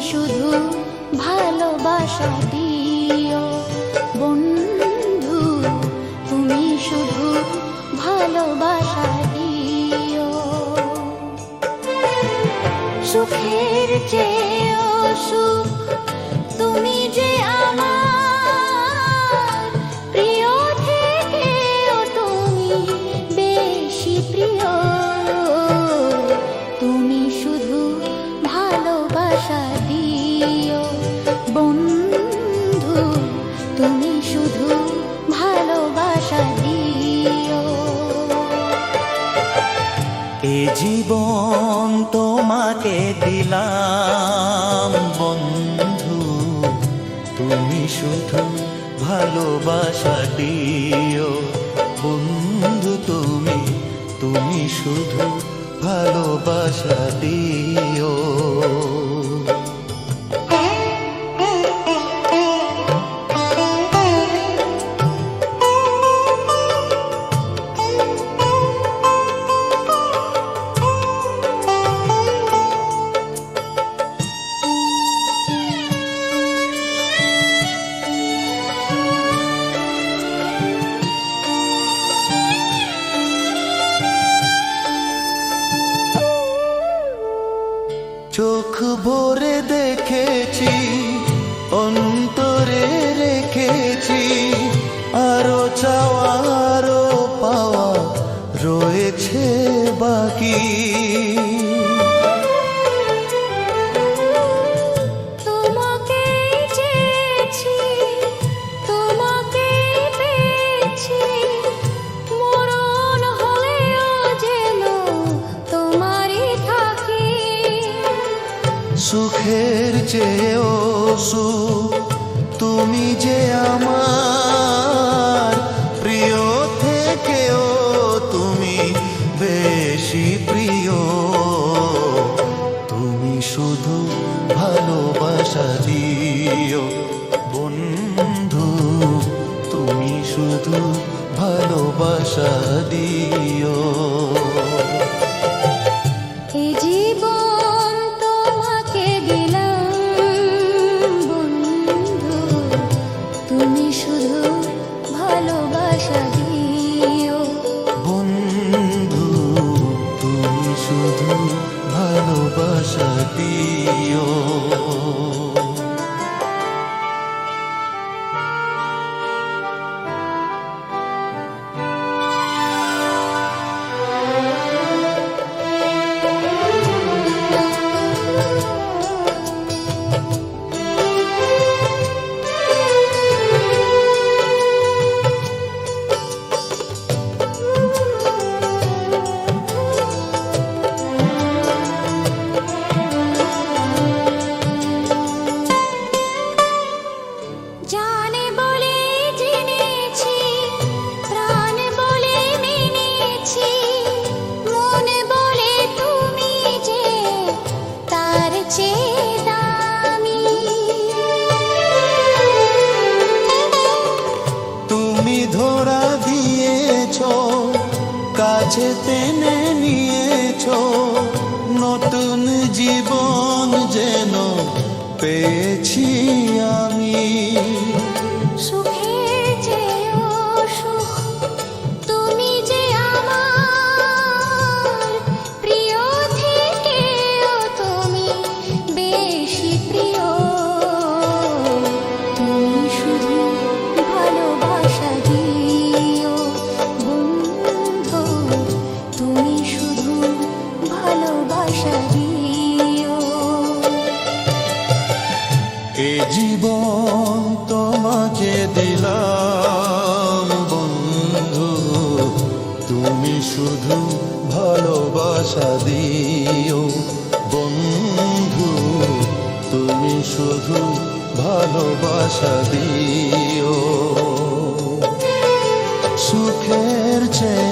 শুধু ভালোবাসা দিও বন্ধু, তুমি শুধু ভালোবাসা দিও। সুখের চেয়েও সুখ তুমি যে আমার প্রিয়, থেকেও তুমি বেশি প্রিয়। তুমি শুধু ভালোবাসা দিও বন্ধু, তুমি শুধু ভালোবাসা দিও। এ জীবন তোমাকে দিলাম বন্ধু, তুমি শুধু ভালোবাসা দিও বন্ধু, তুমি শুধু ভালোবাসা দিও। চোখ ভরে দেখেছি, অন্তরে রেখেছি, আরো চাওয়া আরো পাওয়া রয়েছে বাকি। তোমাকে চেয়েছি, তোমাকে পেয়েছি, মরণ হলেও যেন তোমারই থাকি। সুখের চেয়েও সুখ তুমি যে আমার প্রিয়, থেকেও তুমি বেশি প্রিয়। তুমি শুধু ভালোবাসা দিও বন্ধু, তুমি শুধু ভালোবাসা দিও। এ জীবন তোমাকে দিলাম বন্ধু, তুমি শুধু ভালোবাসা দিও বন্ধু, তুমি শুধু ভালোবাসা দিও। জানে বলে জেনেছি, প্রাণ বলে মেনেছি, মনে বলে তুমি যে তার চেয়ে দামি। তুমি ধরা দিয়েছ, কাছে টেনে নিয়েছ, নতুন জীবন যেন পেয়েছি আমি। সুখের চেয়েও সুখ তুমি যে আমার প্রিয়, থেকেও তুমি বেশি প্রিয়। তুমি শুধু ভালোবাসা দিও বন্ধু, তুমি শুধু ভালোবাসা দিও। এ জীবন তোমাকে দিলাম বন্ধু, তুমি শুধু ভালোবাসা দিও বন্ধু, তুমি শুধু ভালোবাসা দিও। সুখের চেয়ে